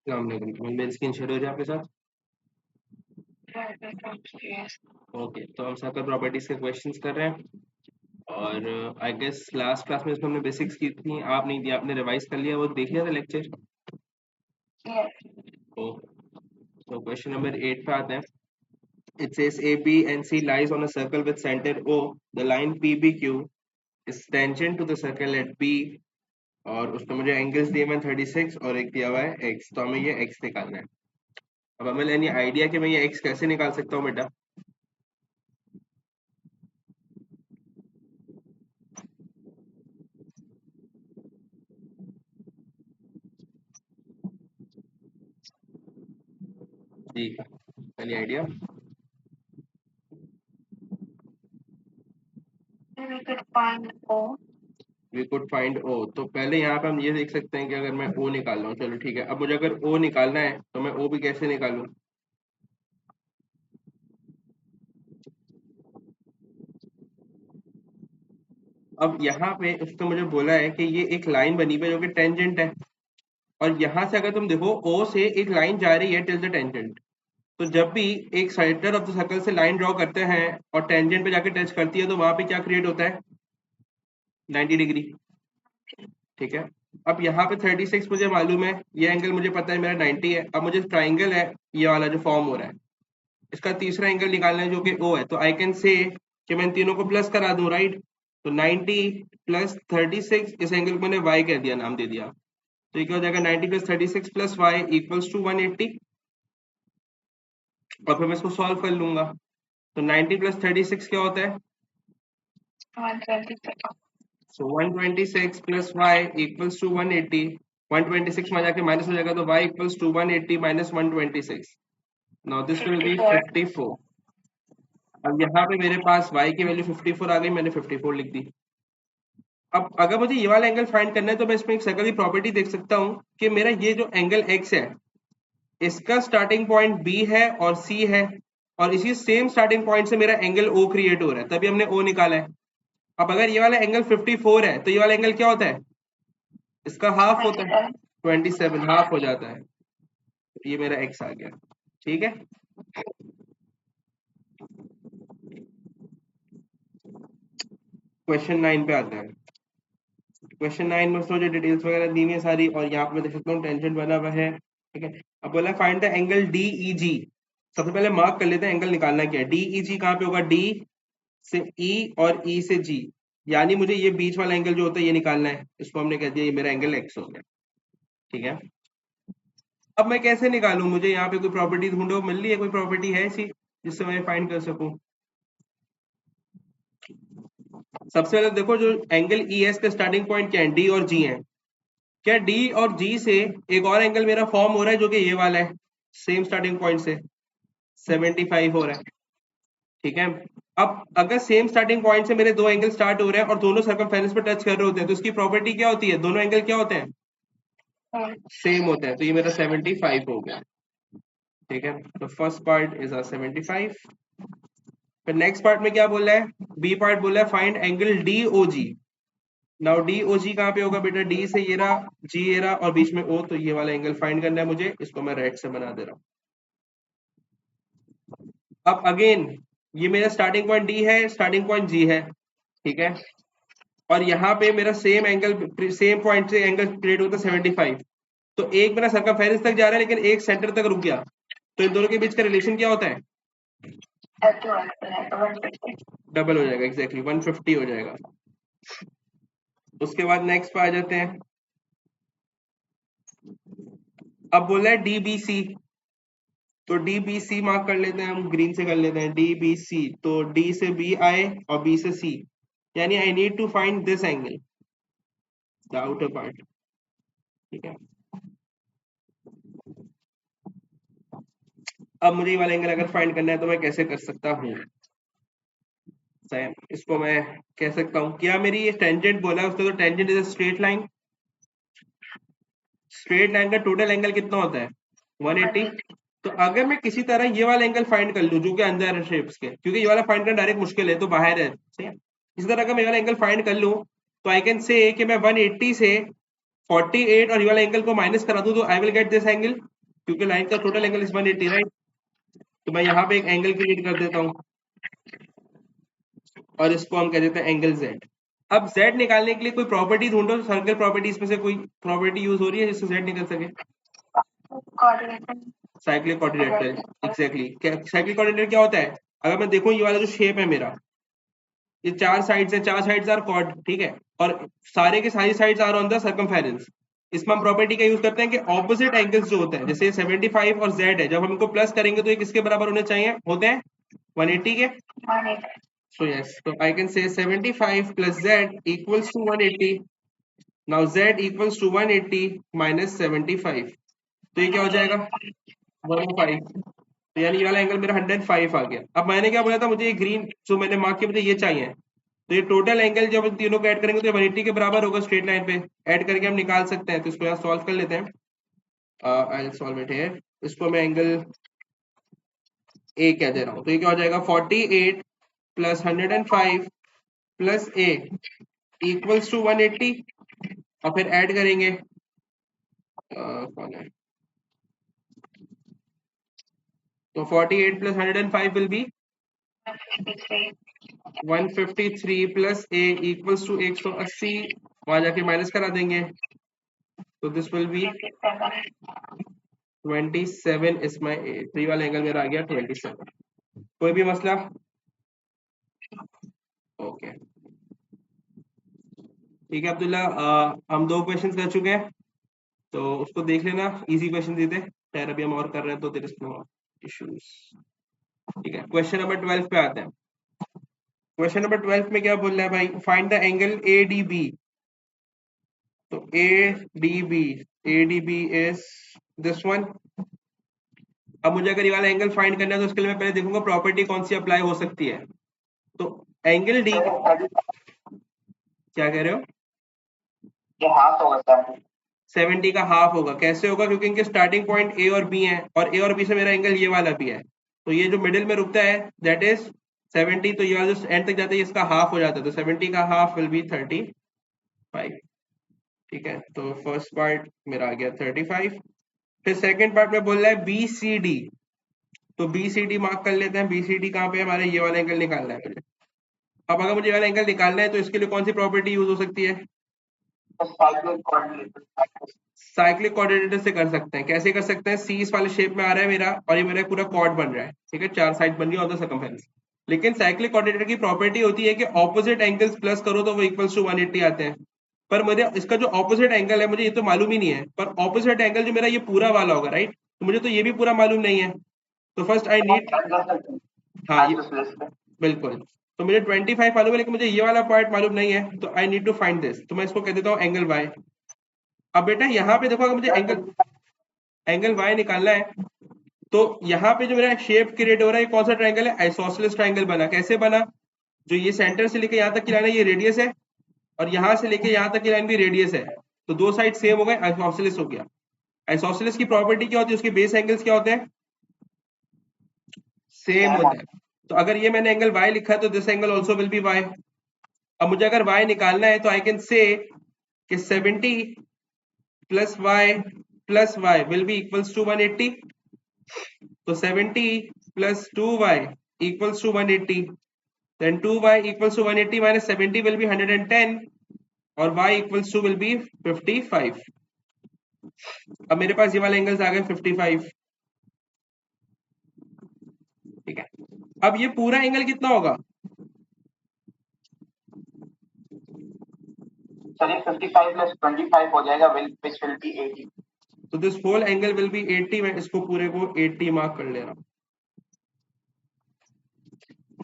मेरी screen share हो रही है आपके साथ? Yes. ओके, तो हम सर्कल प्रॉपर्टीज के क्वेश्चंस कर रहे हैं। और आई गेस लास्ट क्लास में इसमें हमने बेसिक्स की थी, आप नहीं दिया, आपने रिवाइज कर लिया, वो देख लिया था लेक्चर। Yes. तो क्वेश्चन नंबर 8 पे आते हैं। It says A B and C lies on a circle with centre O, the line P B Q is tangent to the circle at B, और उसमें मुझे एंगल्स दिए हुए 36 और एक दिया हुआ है एक्स, तो हमें ये एक्स निकालना है। अब हमें एनी आइडिया कि मैं ये एक्स कैसे निकाल सकता हूँ बेटा? जी, any idea? We could find O. We could find O, तो पहले यहाँ पे हम ये देख सकते हैं कि अगर मैं ओ निकाल रहा हूँ, चलो ठीक है, अब मुझे अगर ओ निकालना है तो मैं ओ भी कैसे निकालूं? अब यहाँ पे उसने मुझे बोला है कि ये एक लाइन बनी हुई है जो कि टेंजेंट है, और यहाँ से अगर तुम देखो ओ से एक लाइन जा रही है टिल द टेंजेंट, तो जब भी एक सेंटर ऑफ द सर्कल से लाइन ड्रॉ करते हैं और टेंजेंट पे जाके टच करती है, तो वहां पे क्या क्रिएट होता है? 90 डिग्री। ठीक है, अब यहाँ पे 36 मुझे मालूम है, ये एंगल मुझे पता है मेरा 90 है। अब मुझे ट्राइंगल है ये वाला जो फॉर्म हो रहा है, इसका तीसरा एंगल निकालना है जो कि ओ है, तो आई कैन से कि मैं इन तीनों को प्लस करा दूं, राइट? तो 90 प्लस 36, इस एंगल को मैंने वाई कह दिया, नाम दे दिया, तो ये क्या हो जाएगा? 90 प्लस 36 प्लस वाई इक्वल्स टू 180, और फिर मैं इसको सॉल्व कर लूंगा। तो 90 प्लस 36 क्या होता है? 126. So 126 plus Y equals to 180, 126 में जाके माइनस हो जाएगा, तो y equals to 180 minus 126, now this will be 54. 54। अब यहाँ पे मेरे पास y की वैल्यू 54 आ गई, मैंने 54 लिख दी। अब अगर मुझे ये वाला एंगल फाइंड करना है, तो मैं इसमें एक सर्कल की प्रॉपर्टी देख सकता हूँ कि मेरा ये जो एंगल x है, इसका स्टार्टिंग पॉइंट b है और c है, और इसी सेम स्टार्टिंग पॉइंट से मेरा एंगल o क्रिएट हो रहा है, तभी हमने o निकाला है। अब अगर ये वाला एंगल 54 है, तो ये वाला एंगल क्या होता है? इसका हाफ होता है, 27. 27 हाफ हो जाता है। ये मेरा x आ गया, ठीक है। क्वेश्चन 9 पे आते हैं। क्वेश्चन 9 में जो डिटेल्स वगैरह दी हुई है सारी, और यहाँ पे मैं देख सकता हूँ टेंजेंट बना हुआ है, ठीक है। अब बोला find the angle D E G. सबसे पहले मार्क कर लेते हैं एंगल निकालना क्या है। डी ई जी कहाँ पे होगा? डी से ई और ई से जी, यानी मुझे ये बीच वाला एंगल जो होता है ये निकालना है, इसको हमने कह दिया ये मेरा एंगल एक्स हो गया, ठीक है। अब मैं कैसे निकालूं? मुझे यहाँ पे कोई प्रॉपर्टी ढूंढो, मिल रही है कोई प्रॉपर्टी है ऐसी जिससे मैं फाइंड कर सकूं? सबसे पहले देखो जो एंगल ई एस का स्टार्टिंग पॉइंट क्या है, डी और जी है। क्या डी और जी से एक और एंगल मेरा फॉर्म हो रहा है जो कि ये वाला है, सेम स्टार्टिंग पॉइंट से 75 हो रहा है, ठीक है। अब अगर सेम स्टार्टिंग पॉइंट से मेरे दो एंगल स्टार्ट हो रहे हैं और दोनों सर्कमफेरेंस पे टच कर रहे होते हैं, तो इसकी प्रॉपर्टी क्या होती है? दोनों एंगल क्या होते हैं? सेम होते हैं, तो ये मेरा 75 हो गया, ठीक है। तो फर्स्ट पार्ट इज 75। फिर नेक्स्ट पार्ट में क्या बोल रहा है? बी पार्ट बोल रहा है फाइंड एंगल डी ओ जी। नाउ डी ओ जी कहाँ पे होगा बेटा? डी से ये रहा, जी ये रहा, और बीच में ओ, तो ये वाला एंगल फाइंड करना है मुझे, इसको मैं रेड से बना दे रहा हूँ। अब अगेन ये मेरा स्टार्टिंग पॉइंट डी है, स्टार्टिंग पॉइंट जी है, ठीक है। और यहाँ पे मेरा सेम एंगल, सेम पॉइंट से एंगल क्रिएट होता है 75, तो एक मेरा सर्कमफेरेंस तक जा रहा है लेकिन एक सेंटर तक रुक गया, तो इन दोनों के बीच का रिलेशन क्या होता है? At 150. डबल हो जाएगा, एग्जैक्टली 150 हो जाएगा। उसके बाद नेक्स्ट पे आ जाते हैं। अब बोला है डीबीसी, तो डीबीसी मार्क कर लेते हैं हम, ग्रीन से कर लेते हैं डीबीसी, तो डी से बी आए और बी से सी, यानी I need to find this angle, the outer part, ठीक है। अब मुझे ये वाला एंगल अगर फाइंड करना है तो मैं कैसे कर सकता हूँ? इसको मैं कह सकता हूँ क्या, मेरी ये टेंजेंट बोला है उसने, तो tangent is a straight line. Straight line का टोटल एंगल कितना होता है? 180। तो अगर मैं किसी तरह ये वाला एंगल फाइंड कर लूं जो कि अंदर है शेप्स के, क्योंकि ये वाला फाइंड करना डायरेक्ट मुश्किल है, तो बाहर है, सही है। इसी तरह अगर मैं ये वाला एंगल फाइंड कर लूं, तो आई कैन से कि मैं 180 से 48 और ये वाला एंगल को माइनस करा दूं, तो I will get this angle, क्योंकि लाइन का टोटल एंगल इज 180, राइट? तो मैं यहाँ पे एक एंगल क्रिएट कर देता हूँ और इसको हम कह देते हैं एंगल जेड। अब जेड निकालने के लिए कोई प्रॉपर्टी ढूंढो, सर्कल प्रॉपर्टीज में से कोई प्रॉपर्टी यूज हो रही है जिससे जेड निकल सके। Coordinator. Cyclic coordinator, exactly. Cyclic coordinator क्या होता है? अगर मैं देखूं ये वाला जो शेप है मेरा, ये चार साइड्स है, चार साइड्स आर कॉर्ड, ठीक है, और सारे के सारी sides are on the circumference. इसमें हम प्रॉपर्टी का यूज करते हैं कि ऑपोजिट एंगल्स जो होते हैं, जैसे 75 और z है, जब हम इनको प्लस करेंगे तो ये किसके बराबर होने चाहिए, होते हैं 180 के। 180. सो यस, तो आई can say 75 plus z equals to 180। Now z equals to 180 minus 75, तो ये क्या हो जाएगा 105। तो यानी ये वाला एंगल मेरा 105 आ गया। अब मैंने क्या बोला था, मुझे ये ग्रीन जो मैंने मार्क किया, मुझे ये चाहिए। तो ये टोटल एंगल जब इन तीनों को ऐड करेंगे तो 180 के बराबर होगा स्ट्रेट लाइन पे। ऐड करके हम निकाल सकते हैं, तो इसको यहाँ सॉल्व कर लेते हैं। I will solve it here. इसको मैं एंगल ए कह दे रहा हूँ, तो ये क्या हो जाएगा 48 plus 105 plus A equals to 180, और फिर ऐड करेंगे कौन है, तो 48 plus 105 will be 153. 153 plus A equals to 180, वहां जाके माइनस करा देंगे, तो this will be 87. 27 is my A. तो ये वाला एंगल मेरा आ गया 27। कोई भी मसला? ओके, ठीक है अब्दुल्ला, हम 2 क्वेश्चन कर चुके हैं, तो उसको देख लेना, इजी क्वेश्चन देते हैं। खैर अभी हम और कर रहे हैं तो देयर इज नो इश्यूज। ठीक है, क्वेश्चन नंबर 12 पे आते हैं। क्वेश्चन नंबर 12 में क्या बोल रहा है भाई, find the angle A D B. तो A D B is this one. अब मुझे अगर ये वाला एंगल फाइंड करना है तो उसके लिए मैं पहले देखूंगा प्रॉपर्टी कौन सी अप्लाई हो सकती है। तो एंगल डी, क्या कह रहे हो? ये हाफ होगा सर. 70 का हाफ होगा, कैसे होगा? क्योंकि इनके स्टार्टिंग पॉइंट ए और बी है, और ए और बी से मेरा एंगल ये वाला भी है, तो ये जो मिडिल में रुकता है दैट इज 70, तो ये वाला जो एंड तक जाता है इसका हाफ हो जाता है, तो 70 का हाफ विल बी 35। ठीक है, तो फर्स्ट पार्ट मेरा आ गया 35। फिर सेकंड पार्ट में बोल रहा है बी सी डी। तो बी सी डी मार्क कर लेते हैं। बी सी डी कहाँ पे है हमारे, ये वाला एंगल निकालना है मुझे। अब अगर मुझे ये वाला एंगल निकालना है तो इसके लिए कौन सी प्रॉपर्टी यूज हो सकती है? साइक्लिक कोऑर्डिनेटर से कर सकते हैं। कैसे कर सकते हैं? सी इस वाले शेप में आ रहा है मेरा, और ये मेरा पूरा कॉर्ड बन रहा है, ठीक है, चार साइड बन गई ऑफ द सर्कमफेरेंस। लेकिन साइक्लिक कोऑर्डिनेटर की प्रॉपर्टी होती है कि ऑपोजिट एंगल्स प्लस करो तो वो इक्वल्स टू 180 आते हैं। पर मुझे इसका जो ऑपोजिट एंगल है मुझे ये तो मालूम ही नहीं है, पर ऑपोजिट एंगल जो मेरा ये पूरा वाला होगा, राइट? तो मुझे तो ये भी पूरा मालूम नहीं है। तो फर्स्ट आई नीड, हाँ ये बिल्कुल, तो मुझे 25 मालूम है, लेकिन मुझे ये वाला पार्ट मालूम नहीं है, तो I need to find this. तो मैं इसको कह देता हूँ एंगल वाई। अब बेटा यहाँ पे देखो, अगर मुझे एंगल एंगल वाई निकालना है तो यहाँ पे जो मेरा शेप क्रिएट हो रहा है, ये कौन सा ट्रायंगल है? आइसोसेलेस ट्रायंगल बना। कैसे बना? जो ये सेंटर से लेके यहाँ तक की लाइन है ये रेडियस है, और यहाँ से लेके यहाँ तक की लाइन भी रेडियस है, तो दो साइड सेम हो गए, आइसोसेलेस हो गया। आइसोसेलेस की प्रॉपर्टी क्या होती है, उसके बेस एंगल्स क्या होते हैं? सेम होता है। तो अगर ये मैंने एंगल वाई लिखा है तो this angle also will be Y. अब मुझे अगर वाई निकालना है तो आई कैन से कि 70 plus Y will be equals to 180। तो 70 plus 2y equals to 180, then 2y equals to 180 minus 70 will be 110, और y equals to will be 55। अब मेरे पास ये वाले एंगल्स आ गए 55। ठीक है, अब ये पूरा एंगल कितना होगा? सर ये 55 प्लस 25 हो जाएगा, which will be 80. तो this whole angle will be 80। मैं इसको पूरे को 80 मार्क कर ले रहा हूँ।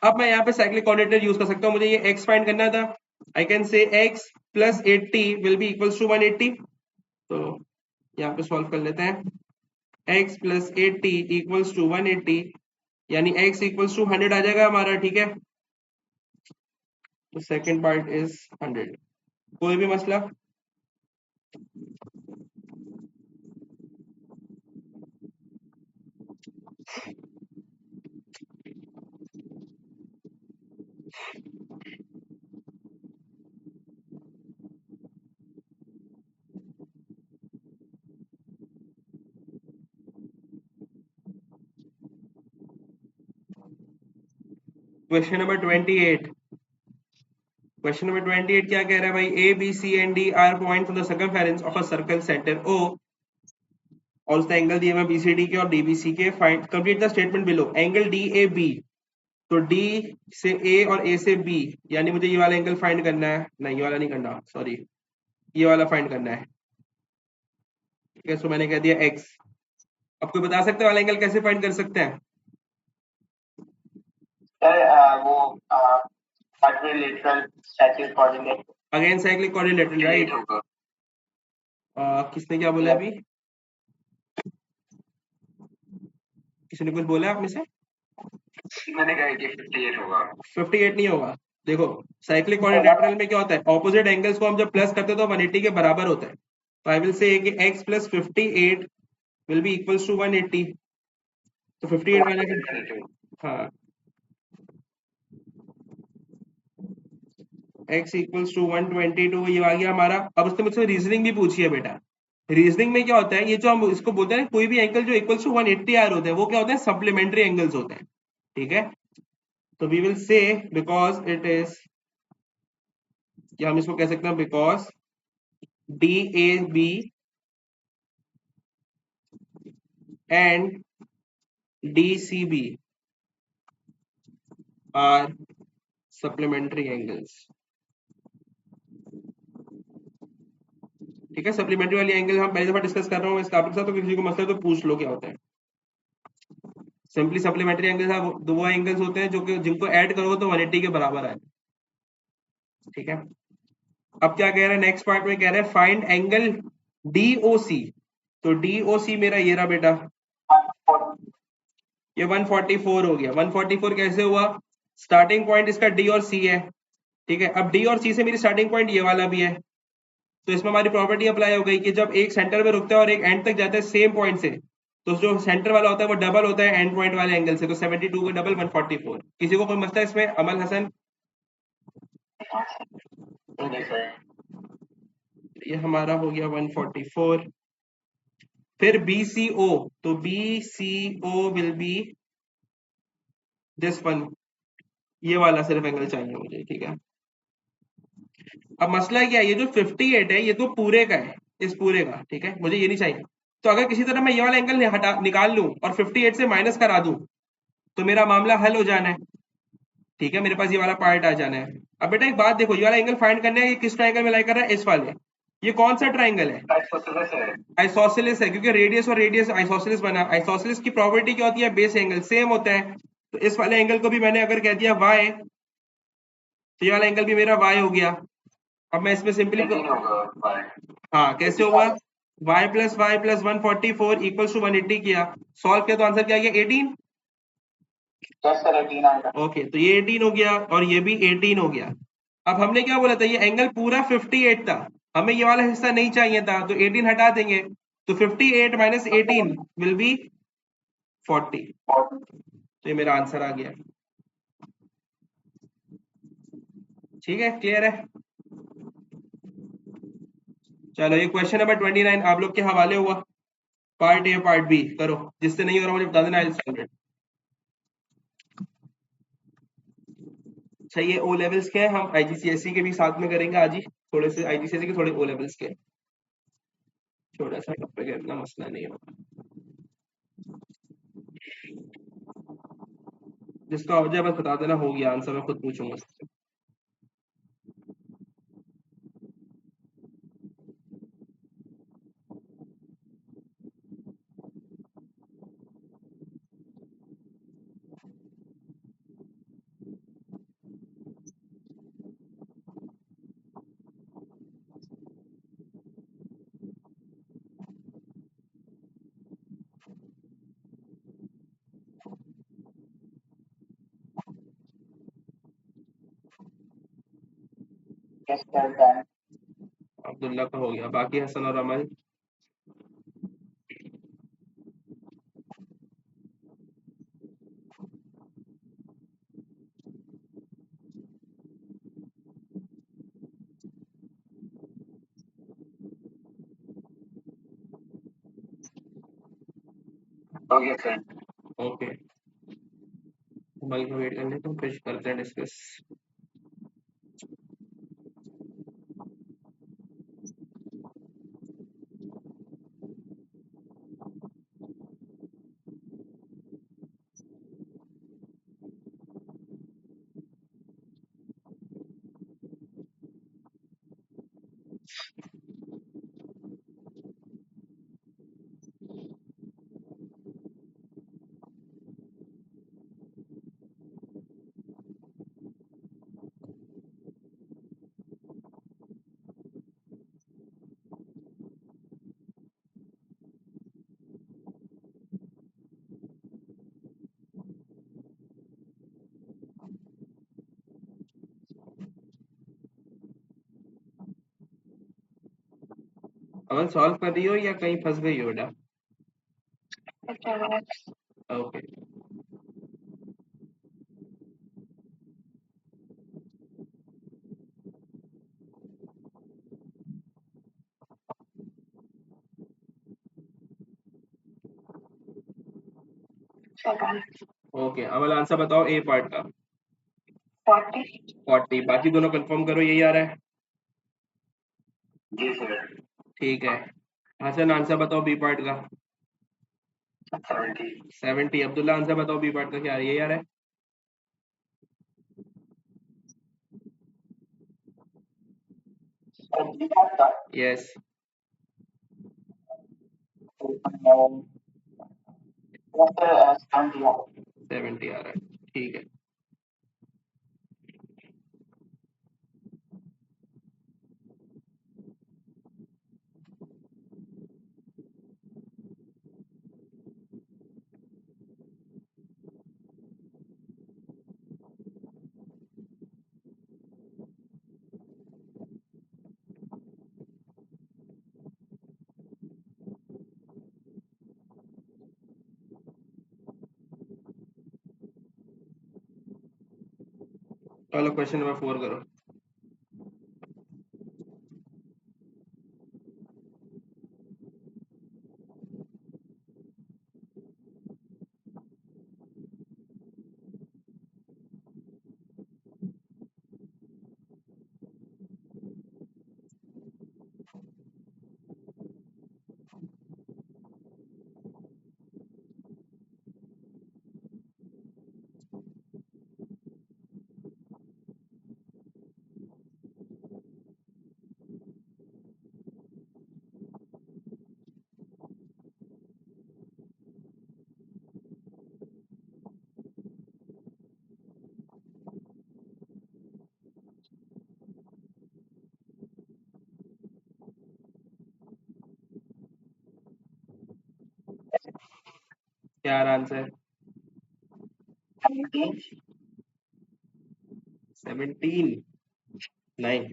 अब मैं यहाँ पे साइक्लिक कोऑर्डिनेटर यूज कर सकता हूँ। मुझे ये x फाइंड करना था, I can say x plus 80 will be equals to 180। तो यहाँ पे सॉल्व कर लेते हैं। x प्लस 80 इक्वल्स टू 180, यानी x इक्वल्स टू 100 आ जाएगा हमारा, ठीक है। तो सेकंड पार्ट इज 100। कोई भी मसला? Question number 28। क्वेश्चन नंबर 28 क्या कह रहा है भाई? A B C and D are point from the circumference of a circle centre O और उसका एंगल दिए हुए बीसीडी के और डीबीसी के। Find complete the statement below. Angle D A B, तो डी से ए और ए से बी, यानी मुझे ये वाला एंगल फाइंड करना है। नहीं, ये वाला नहीं करना, सॉरी, ये वाला फाइंड करना है। ठीक है, सो मैंने कह दिया एक्स। अब कोई बता सकते हैं वाला एंगल कैसे फाइंड कर सकते हैं? सर वो quadrilateral cyclic coordinate again cyclic coordinator, right? होगा। किसने क्या बोला अभी? किसी ने कुछ बोला आप में से? मैंने कहा कि 58 होगा। 58 नहीं होगा। देखो, साइक्लिक कोऑर्डिनेटरल में क्या होता है, ऑपोजिट एंगल्स को हम जब प्लस करते हैं तो 180 के बराबर होता है। तो आई विल से कि x plus 58 will be equals to 180। तो 58 वाला फिर, हाँ, x इक्वल्स टू 122 ये आ गया हमारा। अब उसने मुझसे रीजनिंग भी पूछी है बेटा। रीजनिंग में क्या होता है, ये जो हम इसको बोलते हैं कोई भी एंगल जो इक्वल्स टू 180 आर होते हैं वो क्या होते हैं, सप्लीमेंट्री एंगल्स होते हैं। ठीक है, तो we will say because it is, या हम इसको कह सकते हैं because D A B and D C B are supplementary angles. ठीक है, सप्लीमेंट्री वाली एंगल हम पहली दफा डिस्कस कर रहा हूँ इस टॉपिक के साथ, तो किसी को मसला तो पूछ लो क्या होता है। सिंपली सप्लीमेंट्री एंगल्स वो एंगल्स होते हैं जो कि जिनको ऐड करोगे तो 180 के बराबर आए। ठीक है, अब क्या कह रहा है नेक्स्ट पार्ट में, कह रहा है फाइंड एंगल डीओसी। तो डीओसी मेरा ये रहा बेटा, ये 144 हो गया। 144 कैसे हुआ? स्टार्टिंग पॉइंट इसका डी और सी है। ठीक है, अब डी और सी से मेरी स्टार्टिंग पॉइंट ये वाला भी है, तो इसमें हमारी प्रॉपर्टी अप्लाई हो गई कि जब एक सेंटर में रुकता है और एक एंड तक जाता है सेम पॉइंट से, तो जो सेंटर वाला होता है वो डबल होता है एंड पॉइंट वाले एंगल से। तो 72 का डबल 144। किसी को कोई मसला इसमें? अमल हसन, ये हमारा हो गया 144। फिर BCO, तो BCO will be this one, ये वाला सिर्फ एंगल चाहिए मुझे। ठीक है, अब मसला क्या है, ये जो 58 है ये तो पूरे का है, इस पूरे का। ठीक है, मुझे ये नहीं चाहिए। तो अगर किसी तरह मैं ये वाला एंगल हटा निकाल लूं और 58 से माइनस करा दूं तो मेरा मामला हल हो जाना है। ठीक है, मेरे पास ये वाला पार्ट आ जाना है। अब बेटा एक बात देखो, ये वाला एंगल फाइंड करना है कि किस ट्राइंगल में लाई कर रहा है, इस वाले। ये कौन सा ट्राइंगल है? आइसोसेलेस है, क्योंकि रेडियस और रेडियस आइसोसेलेस बना। आइसोसेलेस की प्रॉपर्टी क्या होती है? बेस एंगल सेम होता है। तो इस वाले एंगल को भी मैंने अगर कह दिया y, तो ये वाला एंगल भी मेरा y हो गया। अब मैं इसमें सिंपली, हाँ कैसे होगा, y+y+144 इक्वल्स टू 180 किया, सॉल्व किया तो आंसर क्या आ गया? 18। ओके, तो ये 18 हो गया और ये भी 18 हो गया। अब हमने क्या बोला था, ये एंगल पूरा 58 था, हमें ये वाला हिस्सा नहीं चाहिए था, तो 18 हटा देंगे। तो 58 माइनस 18 विल बी 40। तो ये मेरा आंसर आ गया। ठीक है, क्लियर है? चलो, ये क्वेश्चन नंबर 29 आप लोग के हवाले हुआ। पार्ट ए पार्ट बी करो, जिससे नहीं हो रहा मुझे बता देना, आई सॉल्व इट। अच्छा, ये ओ लेवल्स के हैं, हम आईजीसीएसई के भी साथ में करेंगे आज ही। थोड़े से आईजीसीएसई के, थोड़े ओ लेवल्स के। छोटा सा टॉपिक है, इतना मसला नहीं होगा। जिसका हो जाए बस बता देना, हो गया आंसर, मैं खुद पूछूंगा उससे। अब्दुल्ला का हो गया, बाकी हसन और अमल। हो गया सर। ओके, बल्क वेट कर लेते हैं फिर करते हैं डिस्कस। अमन सॉल्व कर रही हो या कहीं फंस गई हो बेटा? ओके ओके अमन आंसर बताओ ए पार्ट का। 40। बाकी दोनों कंफर्म करो यही आ रहा है। जी सर। ठीक है हसन आंसर बताओ बी पार्ट का। 70। अब्दुल्ला आंसर बताओ बी पार्ट का क्या यही आ रहा है। यस 70 आ रहा है ठीक है। चलो क्वेश्चन नंबर 4 करो। क्या आंसर? 17 नहीं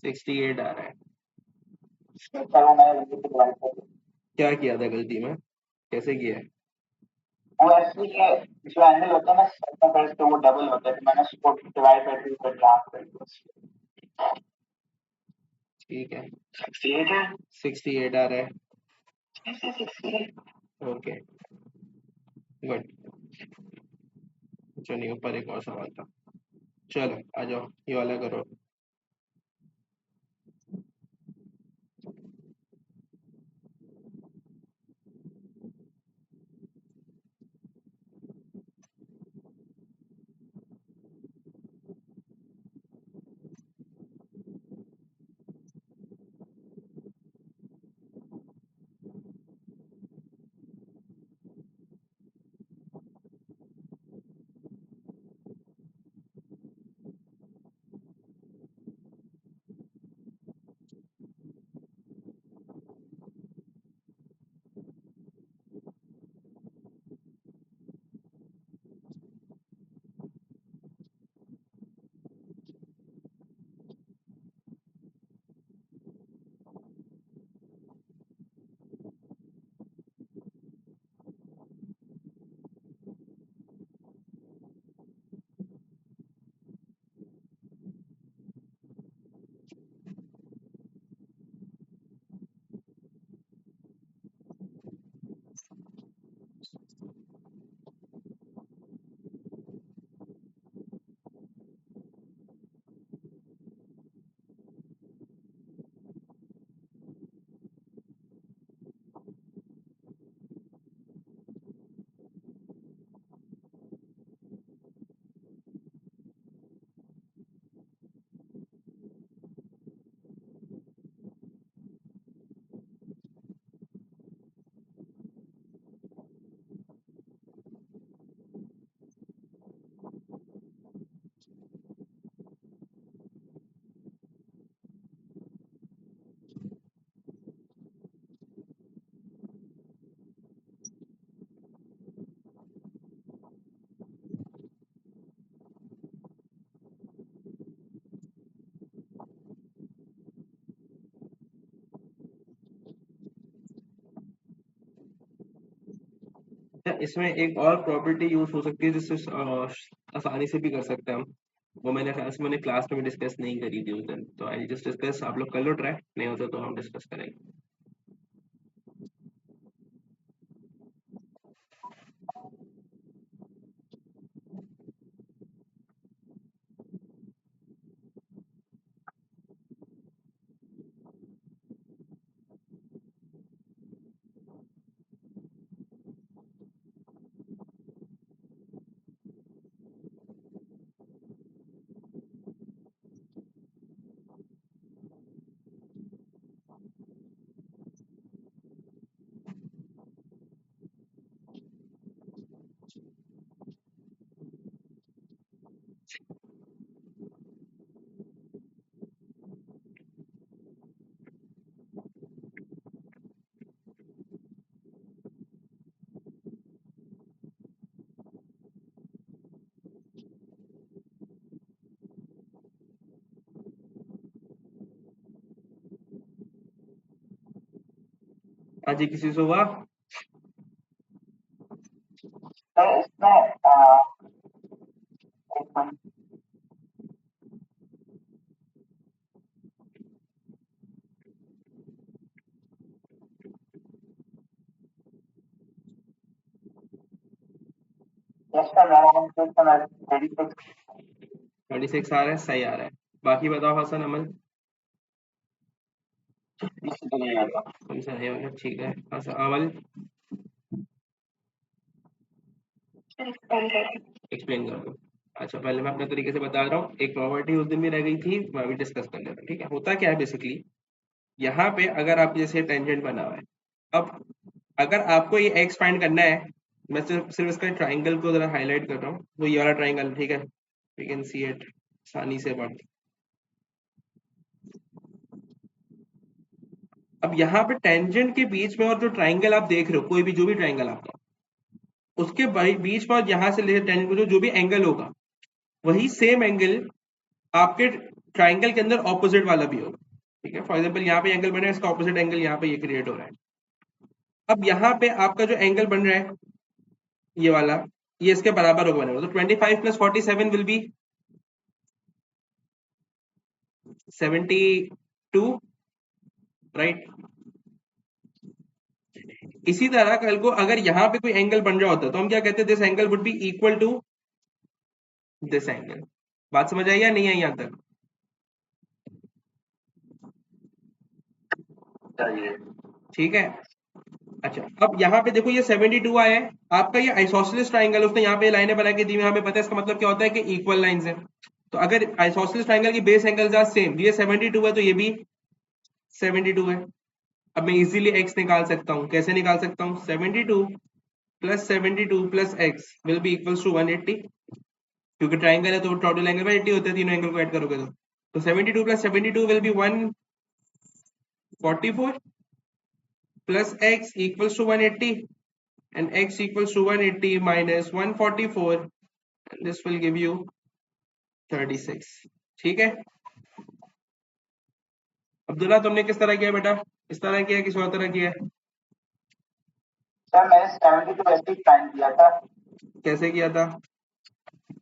68 आ रहा है। क्या किया था गलती में कैसे किया है? वो एक्चुअली ये जो एंगल होता है ना सर्कल तो वो डबल होता है, तो मैंने उसको डिवाइड बाय 2 करके हाफ कर दिया। ठीक है 68 है। 68 आ रहा है। 68 ओके गुड। चलिए ऊपर एक और सवाल था। चलो आ जाओ ये वाला करो। इसमें एक और प्रॉपर्टी यूज हो सकती है जिससे आसानी से भी कर सकते हैं हम। वो मैंने क्लास में भी डिस्कस नहीं करी थी उस दिन, तो आई जस्ट डिस्कस, आप लोग कर लो ट्राई, नहीं होता तो हम डिस्कस करेंगे। हाँ जी, किसी से हुआ? सर इसमें एक मिनट, यस सर मेरा कंप्यूटर में 36 36 आ रहा है, सही आ रहा है। बाकी बताओ हसन, अमल। नहीं आएगा। तुमसे नहीं होगा, ठीक है। हसन, अमल एक्सप्लेन कर दो। अच्छा, पहले मैं अपने तरीके से बता रहा हूँ। एक प्रॉपर्टी उस दिन भी रह गई थी, मैं अभी डिस्कस कर लेता हूँ, ठीक है। होता क्या है बेसिकली, यहाँ पे अगर आप जैसे टेंजेंट बना हुआ है, अब अगर आपको ये एक्स फाइंड करना है, मैं सिर्फ इसका ट्राइंगल को जरा हाईलाइट कर रहा हूँ, वो ये वाला ट्राइंगल, ठीक है, वी कैन सी इट आसानी से बट। अब यहाँ पे टेंजेंट के बीच में और जो ट्राइंगल आप देख रहे हो, कोई भी जो भी ट्राइंगल आपका, उसके बीच में और यहाँ से लेकर टेंजेंट को जो भी एंगल होगा, वही सेम एंगल आपके ट्राइंगल के अंदर ऑपोजिट वाला भी होगा, ठीक है। फॉर एग्जाम्पल यहाँ पे एंगल बना है, इसका ऑपोजिट एंगल यहाँ पे ये क्रिएट हो रहा है। अब यहाँ पे आपका जो एंगल बन रहा है ये वाला, ये इसके बराबर होगा बनेगा, तो 25 प्लस 47 विल बी 72, राइट। इसी तरह कल को अगर यहाँ पे कोई एंगल बन रहा होता तो हम क्या कहते हैं, this angle would be equal to this angle. बात समझ आई या नहीं आई यहाँ तक? चाहिए। ठीक है। अच्छा, अब यहाँ पे देखो ये 72 आया है, आपका ये आइसोसेलेस ट्राइंगल, उसने यहाँ पे लाइनें बना के दी, यहाँ पे पता है इसका मतलब क्या होता है कि इक्वल लाइंस है। तो अगर आइसोसेलेस ट्राइंगल की बेस एंगल्स आर सेम, ये 72 है तो ये भी 72 है। अब मैं इजीली x निकाल सकता हूँ, कैसे निकाल सकता हूँ, 72 plus x will be equals to 180, क्योंकि ट्राइंगल है तो टोटल एंगल 180 होते हैं, तीनों एंगल को ऐड करोगे तो 72 plus 72 will be 144 plus x equals to 180, and x equals to 180 minus 144, and this will give you 36, ठीक है। अब्दुल्ला, तुमने किस तरह किया बेटा? इस तरह किया, किसी और तरह किया? सर मैंने 72 ऐसे ही फाइंड किया था, कैसे किया था?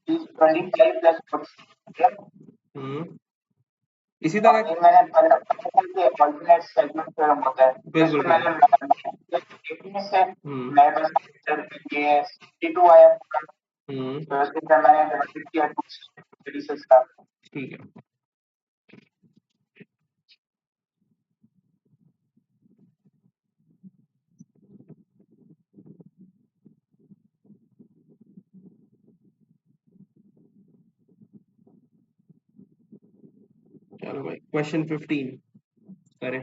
25 प्लस 40, हम्म, इसी तरह। और मैंने ऑल्टरनेट सेगमेंट थ्योरम होता है, बिल्कुल जिसमें मैंने बिल्कुल। 18 से हम्म मेरे पास ये 62 आया पूरा, हम्म, तो उसके बाद मैंने डिवाइड किया 236 का। ठीक है। चलो भाई, क्वेश्चन 15 करें।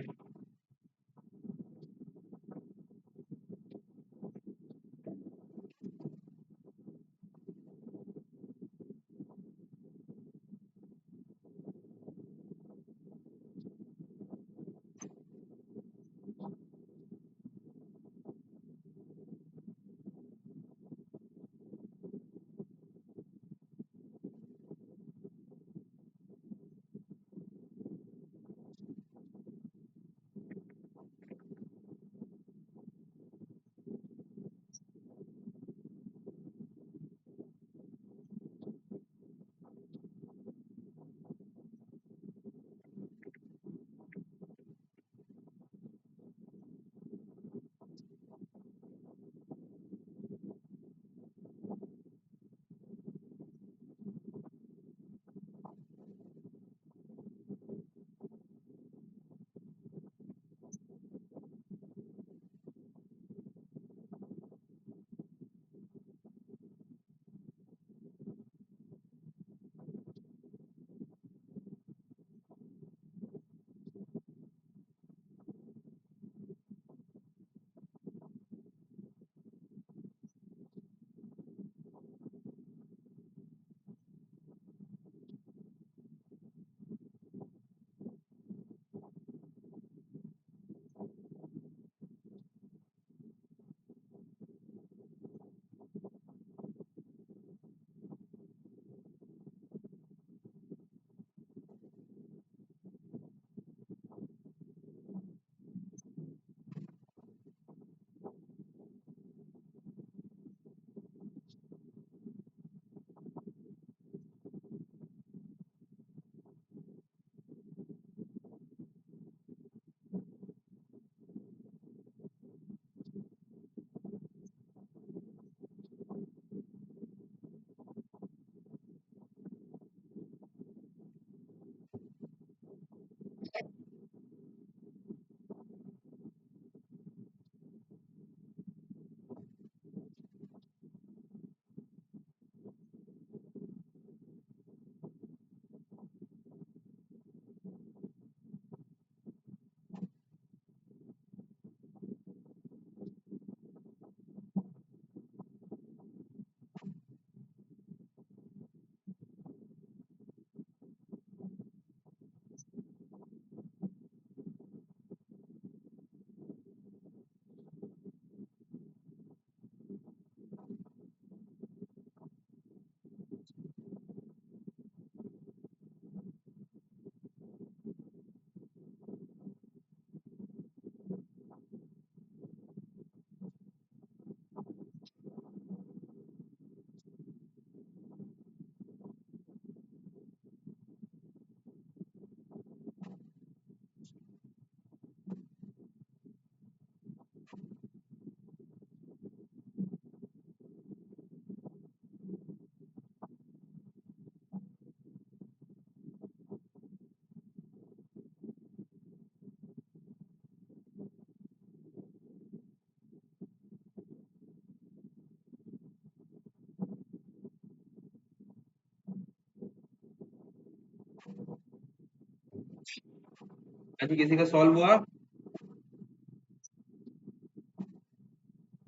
अभी किसी का सॉल्व हुआ?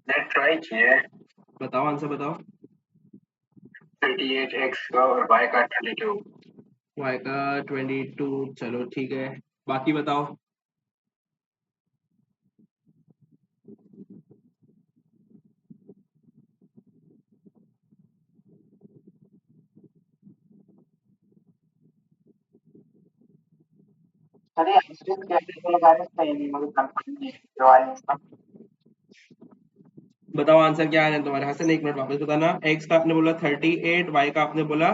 मैं ट्राई किए। बताओ, आंसर बताओ। 38x का और y का 22। y का 22, चलो ठीक है। बाकी बताओ। अरे आंसर क्या है गाइस, सही नहीं, मुझे कंफर्म नहीं है जो आई इसका। बताओ आंसर क्या है तुम्हारे। हसन एक मिनट वापस बताना। x का आपने बोला 38, y का आपने बोला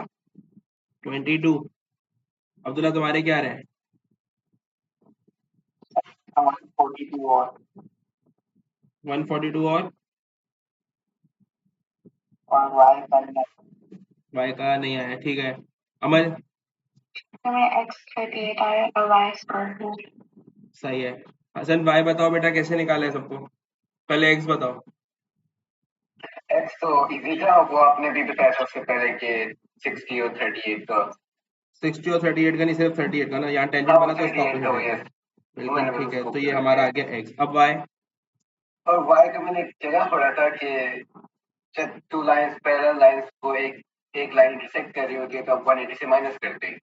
22। अब्दुल्ला तुम्हारे क्या रहे? 142 और 142 और y का y का नहीं आया, ठीक है। अमल? में x 38 आया और y स्क्वायर है। सही है। हसन y बताओ बेटा, कैसे निकाला है सबको? पहले x बताओ। x तो इजी था, वो आपने भी बताया था उससे पहले कि 60 और 38 का। 60 और 38 का नहीं, सिर्फ 38 का ना, यहाँ टेंजेंट हाँ, बना तो इसका 38 ऑपोजिट तो है। यस, बिल्कुल मैंने ठीक है, उसको तो ये कर हमारा दिया। आ गया x। अब y। और y का मैंने एक जगह पढ़ा था कि जब टू लाइंस पैरेलल लाइंस को एक एक लाइन इंटरसेक्ट कर रही होती है तो आप 180 से माइनस करते हैं।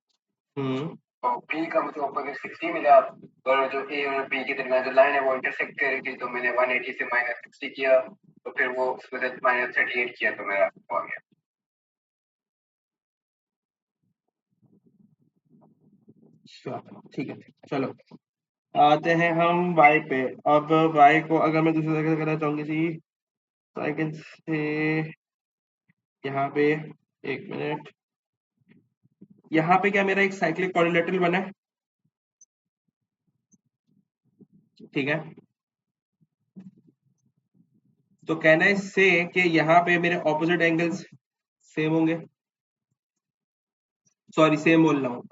हम्म। और b का मुझे ऑपोजिट 60 मिला, और जो a और b के दरमियान जो लाइन है वो इंटरसेक्ट कर रही थी, तो मैंने 180 से माइनस 60 किया, तो फिर वो उसमें से माइनस 38 किया, तो मेरा हो गया। चलो ठीक है, चलो आते हैं हम y पे। अब y को अगर मैं दूसरी जगह से करना चाहूंगी थी, तो आई कैन से यहाँ पे, एक मिनट, यहाँ पे क्या मेरा एक साइक्लिक क्वाड्रिलेटरल बना है, ठीक है। तो कहना है इससे कि यहाँ पे मेरे ऑपोजिट एंगल्स सेम होंगे। सॉरी, सेम बोल रहा हूँ,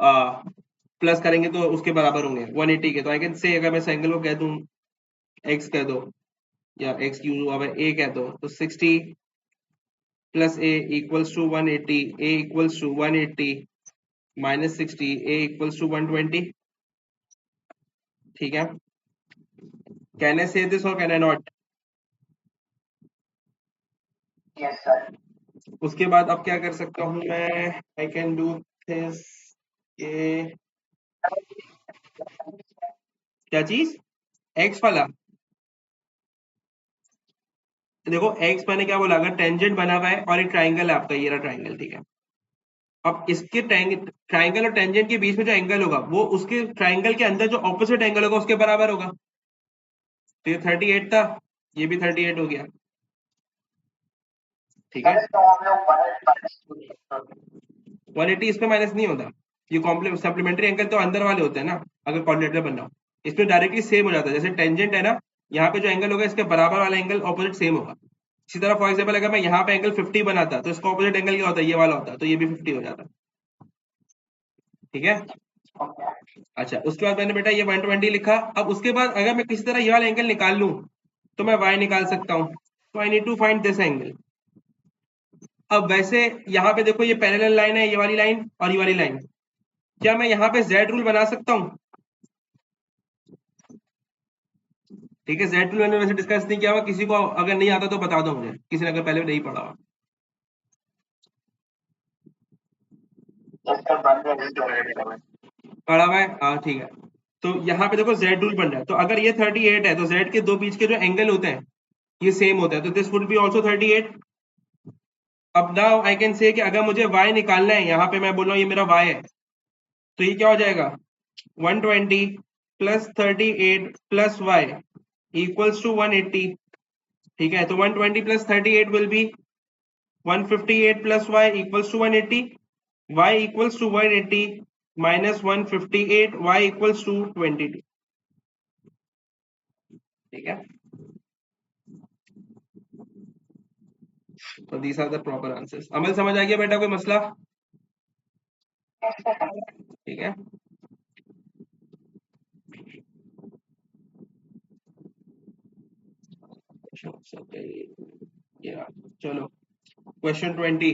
प्लस करेंगे तो उसके बराबर होंगे 180 के। तो आई कैन से, अगर मैं इस एंगल को कह दूं x कह दो, या x यूज हुआ है a कह दो, तो 60 plus a equals to 180, a equals to 180 minus 60, a equals to 120, ठीक है। कहने से दिस और कहना नॉट। Yes sir. उसके बाद अब क्या कर सकता हूँ मैं, आई कैन डू दिस, ये क्या चीज, x वाला। देखो x मैंने क्या बोला, अगर टेंजेंट बना हुआ है और एक ट्राइंगल है आपका, ये रहा ट्राइंगल, ठीक है। अब इसके ट्राइंगल और टेंजेंट के बीच में जो एंगल होगा वो उसके ट्राइंगल के अंदर जो ऑपोजिट एंगल होगा उसके बराबर होगा। तो ये 38 था, ये भी 38 हो गया, ठीक है। 180 इसमें माइनस नहीं होता, ये कॉम्प्लीमेंट सप्लीमेंट्री एंगल तो अंदर वाले होते हैं ना, अगर कोऑर्डिनेटर बनना हो। इसमें डायरेक्टली सेम हो जाता है, जैसे टेंजेंट है ना, यहाँ पे जो एंगल होगा इसके बराबर वाला एंगल ऑपोजिट सेम होगा। इसी तरह फॉर एग्जाम्पल अगर मैं यहाँ पे एंगल 50 बनाता तो इसका ऑपोजिट एंगल क्या होता है, ये वाला होता, तो ये भी 50 हो जाता, ठीक है। अच्छा, उसके बाद मैंने बेटा ये 120 लिखा। अब उसके बाद अगर मैं किसी तरह ये वाला एंगल निकाल लूं तो मैं y निकाल सकता हूं। तो I need to find this angle. अब वैसे यहाँ पे देखो, ये पैरेलल लाइन है, ये वाली लाइन और ये वाली लाइन। क्या मैं यहाँ पे z रूल बना सकता हूँ? ठीक है, z रूल मैंने वैसे डिस्कस नहीं किया हुआ, किसी को अगर नहीं आता तो बता दो मुझे, किसी ने अगर पहले नहीं पढ़ा हुआ। पढ़ा हुआ है, हाँ ठीक है। तो यहाँ पे देखो z रूल बन रहा है, तो अगर ये 38 है तो z के दो बीच के जो एंगल होते हैं ये सेम होता है, तो दिस वुड बी ऑल्सो 38। अब नाउ आई कैन से कि अगर मुझे y निकालना है, यहाँ पे मैं बोल रहा हूँ ये मेरा y है, तो ये क्या हो जाएगा, 120 plus 38 plus y equals to 180, ठीक है। तो 120 plus 38 will be 158 plus y equals to 180, y equals to 180 minus 158, y equals to 22, ठीक है। तो these are the proper answers. Amal समझ आ गया बेटा, कोई मसला? ठीक है। चलो क्वेश्चन 20।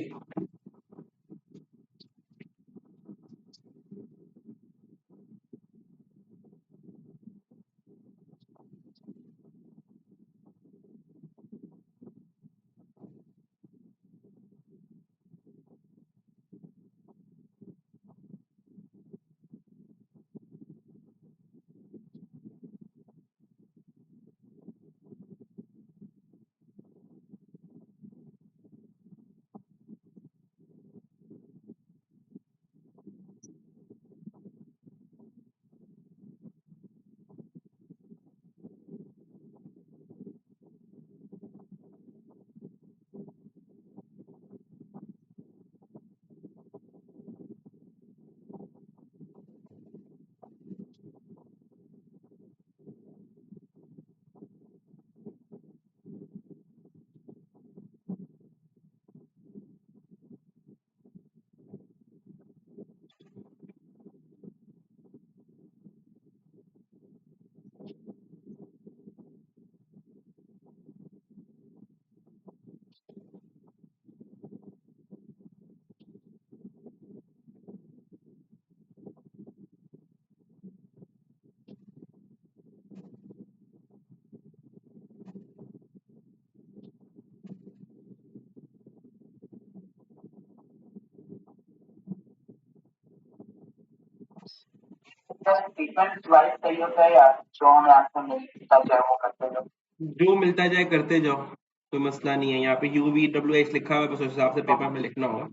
सीक्वेंस वाइज सही होता है या जो हमें आंसर मिलता जाए वो करते जाओ? जो मिलता जाए करते जाओ, कोई मसला नहीं है। यहाँ पे UVWX लिखा हुआ है, बस उस हिसाब से पेपर में लिखना होगा।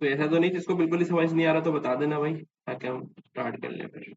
तो ऐसा तो नहीं जिसको बिल्कुल ही समझ नहीं आ रहा तो बता देना भाई, ताकि हम स्टार्ट कर लें फिर।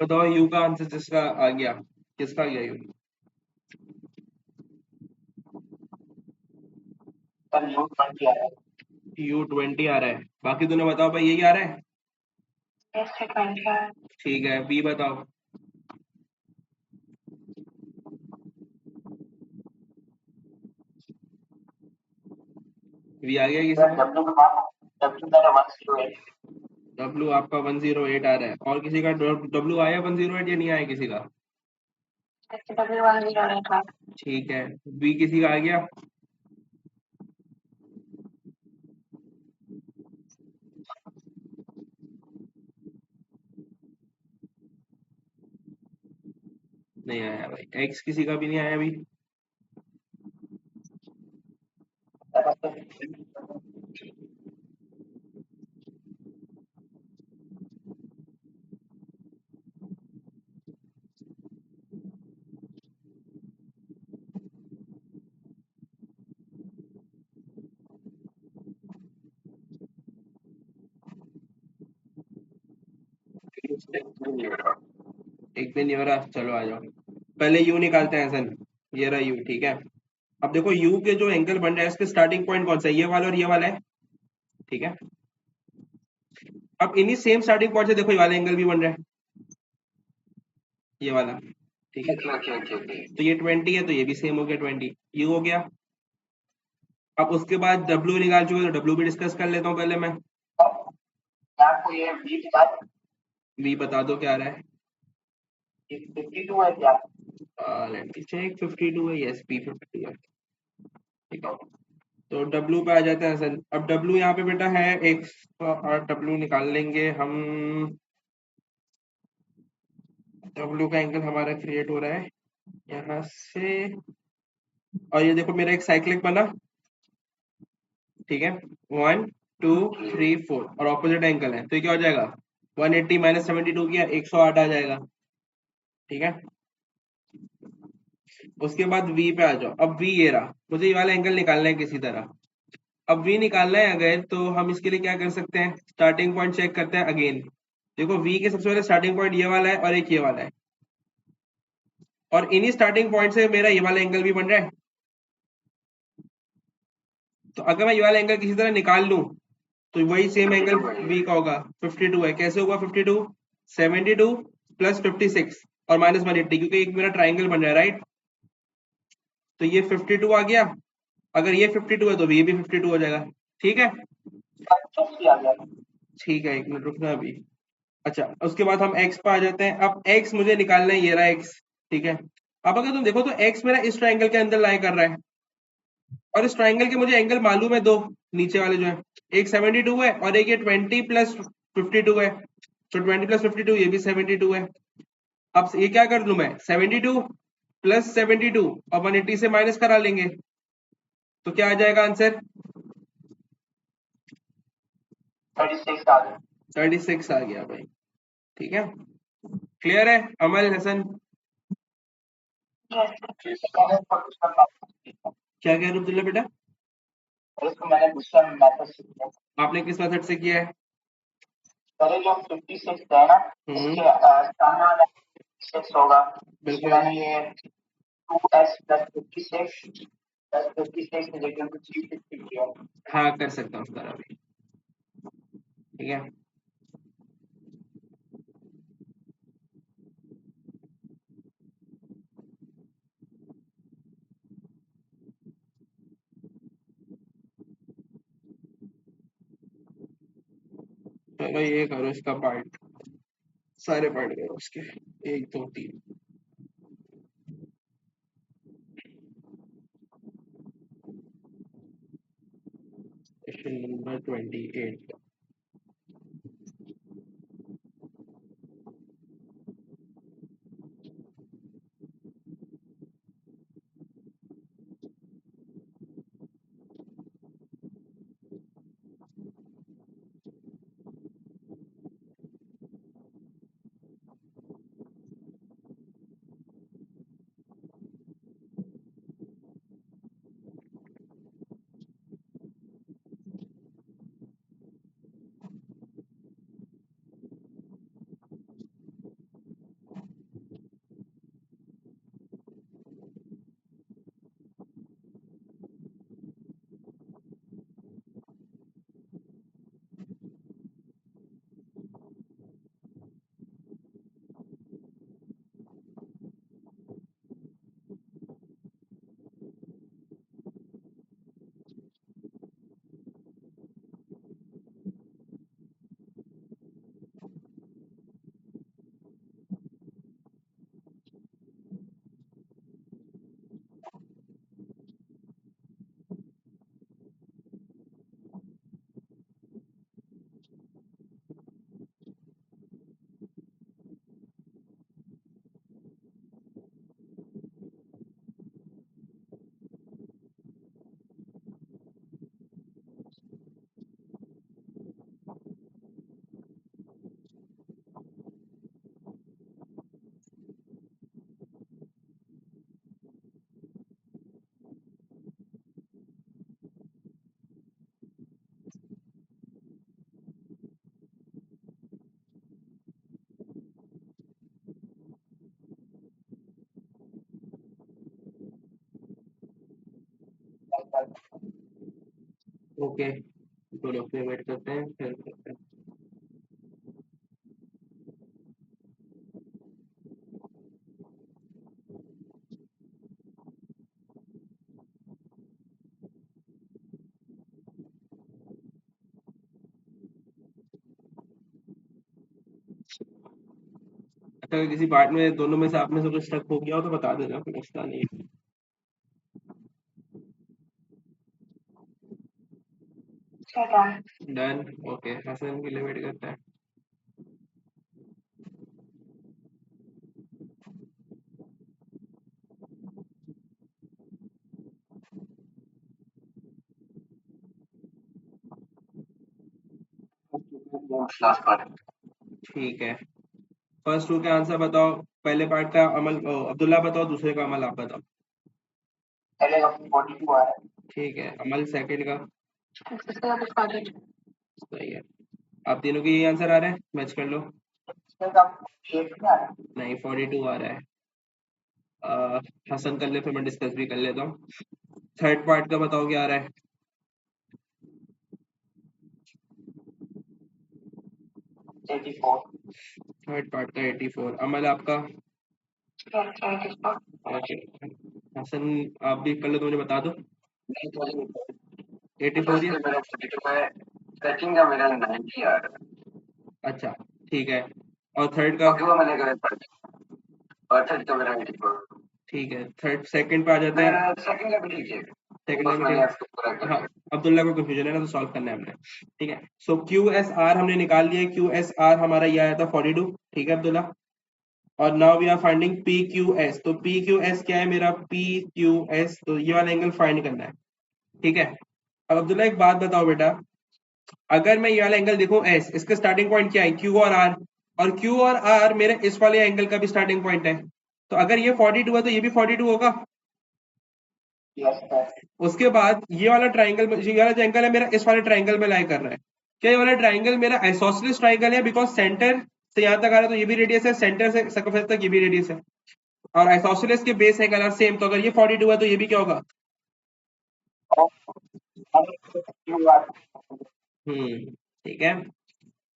बताओ यू का आंसर जिसका आ गया, किसका आ गया यू? सर U20 आ रहा है। U20 आ रहा है। बाकी तूने बताओ भाई, यही आ रहा है? यस सर 20 आ रहा है। ठीक है, बी बताओ। वी आ गया किसी सर का? W मेरा 108। डब्लू आपका 108 आ रहा है, और किसी का डब्लू आया 108 या नहीं आया किसी का? W 108 आ। ठीक है, बी किसी का आ गया? नहीं आया भाई। एक्स किसी का भी नहीं आया अभी। एक भी नहीं हो रहा, चलो आ जाओ। पहले यू निकालते हैं सन। ये रहा यू, ठीक है। अब देखो यू के जो एंगल बन रहा है, इसके स्टार्टिंग पॉइंट कौन सा है? ये वाला और ये वाला है, ठीक है। अब इन्हीं सेम स्टार्टिंग पॉइंट से देखो ये वाला एंगल भी बन रहा है, ये वाला। ठीक है। ओके। तो ये 20 है, तो ये भी सेम हो गया 20, ये हो गया। अब उसके बाद W निकाल चुके, तो W भी डिस्कस कर लेता हूँ पहले मैं। आपको ये बी बता V बता दो क्या आ रहा है। 52 है क्या? लेट मी चेक, 52 है, यस P 52 है, ठीक है। तो W पे आ जाते हैं सर। अब W यहाँ पे बेटा है एक, और W निकाल लेंगे हम। W का एंगल हमारा क्रिएट हो रहा है यहाँ से, और ये देखो मेरा एक साइक्लिक बना, ठीक है। 1 2 3 4 और ऑपोजिट एंगल है, तो ये क्या हो जाएगा, 180 माइनस 72 किया, 108 आ जाएगा, ठीक है। उसके बाद V पे आ जाओ। अब V ये रहा, मुझे ये वाला एंगल निकालना है किसी तरह। अब V निकालना है अगर, तो हम इसके लिए क्या कर सकते हैं, स्टार्टिंग पॉइंट चेक करते हैं अगेन। देखो V के सबसे पहले स्टार्टिंग पॉइंट ये वाला है और एक ये वाला है, और इन्हीं स्टार्टिंग पॉइंट से मेरा ये वाला एंगल भी बन रहा है। तो अगर मैं ये वाला एंगल किसी तरह निकाल लूं, तो वही सेम एंगल V का होगा। 52 है, कैसे होगा 52, 72 प्लस 56 और माइनस 180, क्योंकि एक मेरा ट्राइंगल बन रहा है, राइट। तो ये 52 आ गया, अगर ये 52 है तो ये भी 52 हो जाएगा, ठीक है। ठीक है, एक मिनट रुकना अभी। अच्छा, उसके बाद हम x पे आ जाते हैं। अब x मुझे निकालना है, ये रहा x, ठीक है। अब अगर तुम देखो तो x मेरा इस ट्राइंगल के अंदर लाई कर रहा है, और इस ट्राइंगल के मुझे एंगल मालूम है दो, नीचे वाले जो है, एक 72 है और एक ये 20 प्लस 52 है। तो 20 प्लस 52, ये भी 72 है। अब ये क्या कर लूं मैं, 72 प्लस 72 और 180 से माइनस करा लेंगे, तो क्या आ जाएगा आंसर, 36 आ गया भाई, ठीक है। क्लियर है अमल हसन? क्या कह रहे हो अब्दुल्ला बेटा? मैंने दूसरा मैथड सीखा। आपने किस मेथड से किया है? पहले जो 56 है ना, इसके सामने वाला 56 होगा। बिल्कुल। मैंने ये 2s प्लस 56 प्लस 56 की जगह कुछ 350 किया। हाँ, कर सकता हूँ उस तरह भी, ठीक है। चलो ये करो इसका पार्ट, सारे पार्ट करो उसके, 1 2 3। Question number 28। ओके, तो लोग वेट करते हैं, फिर करते हैं। अगर किसी पार्ट में दोनों में से आप में से कुछ स्टक हो गया हो तो बता देना, कोई मसला नहीं है। डन। ओके, हसन के लिए वेट करता है। Last part. ठीक है, फर्स्ट टू के आंसर बताओ। पहले पार्ट का अमल अब्दुल्ला बताओ, दूसरे का अमल आप बताओ। पहले का 42 आ रहा है। ठीक है, अमल सेकंड का। इसका कुछ पार्ट सही है, आप तीनों के यही आंसर आ रहे हैं, मैच कर लो। इसका 8 आ रहा है। नहीं, 42 आ रहा है। हसन कर ले, फिर मैं डिस्कस भी कर लेता हूँ। थर्ड पार्ट का बताओ क्या आ रहा है। 84। थर्ड पार्ट का 84। अमल आपका। ओके, हसन आप भी कर लो तो मुझे बता दो। नहीं तो 84 या। मेरा 42 है। सेकंड का मेरा 90 आ रहा है। अच्छा, ठीक है, और थर्ड का। ओके, वो मैंने गलत पढ़ दिया। और थर्ड का मेरा 84। ठीक है, थर्ड सेकंड पे आ जाते हैं। मेरा सेकंड का भी ठीक है। सेकंड बस का भी मैंने ठीक। इसको पूरा कर हाँ, दिया। अब्दुल्ला को कंफ्यूजन है ना, तो सॉल्व करना है हमने। ठीक है, सो क्यू एस आर हमने निकाल लिया। क्यू एस आर हमारा ये आया था 42। ठीक है अब्दुल्ला, और now we are finding P Q S. तो पी क्यू एस क्या है मेरा, पी क्यू एस, तो ये वाला एंगल फाइंड करना है। ठीक है, अब अब्दुल्ला एक बात बताओ बेटा, अगर मैं ये वाला एंगल देखो एस, इसका स्टार्टिंग पॉइंट क्या है, क्यू और आर, और क्यू और आर मेरे इस वाले एंगल का भी स्टार्टिंग पॉइंट है। तो अगर ये 42 है तो ये भी 42 होगा। Yes sir. उसके बाद ये वाला ट्राइंगल, ये वाला जो एंगल है मेरा इस वाले ट्राइंगल में लाई कर रहा है। क्या ये वाला ट्राइंगल मेरा आइसोसेलेस ट्राइंगल है, बिकॉज सेंटर से यहाँ तक आ रहा है तो ये भी रेडियस है, सेंटर से सर्कमफेरेंस तक ये भी रेडियस है, और आइसोसेलेस के बेस है कलर सेम। तो अगर ये 42 है तो ये भी क्या होगा। ठीक है,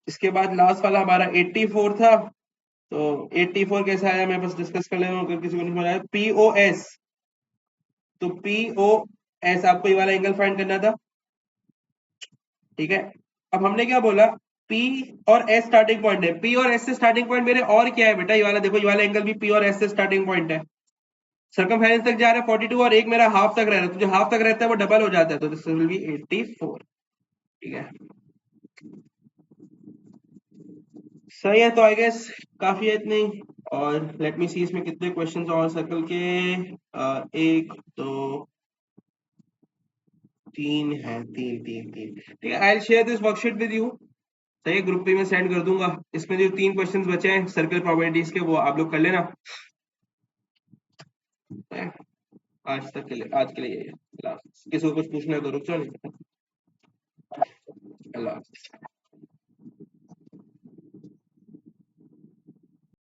इसके बाद लास्ट वाला हमारा 84 था। तो 84 कैसा आया, मैं बस डिस्कस कर ले रहा हूँ, अगर किसी को नहीं बनाया। पी ओ एस, तो पी ओ एस आपको ये वाला एंगल फाइंड करना था। ठीक है, अब हमने क्या बोला, P और S स्टार्टिंग पॉइंट है। P और S से स्टार्टिंग पॉइंट मेरे और क्या है बेटा, ये वाला देखो, ये वाला एंगल भी P और S से स्टार्टिंग पॉइंट है। सर्कमफेरेंस तक जा रहा है 42, और एक मेरा हाफ तक रह रहा है, तो जो हाफ तक रहता है वो डबल हो जाता है, तो दिस विल बी 84। ठीक है, सही है, तो आई गेस काफी है इतने ही। और लेट मी सी इसमें कितने क्वेश्चंस और सर्कल के। एक, दो, तीन है, तीन तीन तीन। ठीक है, I share this worksheet with you. सही है, ग्रुप पे मैं सेंड कर दूंगा। इसमें जो तीन क्वेश्चंस बचे हैं सर्कल प्रोबेबिलिटीज के, वो आप लोग कर लेना। आज तक के लिए, आज के लिए यही है। किसी को कुछ पूछना है तो रुक जाओ, नहीं। अल्लाह हाफ़िज़।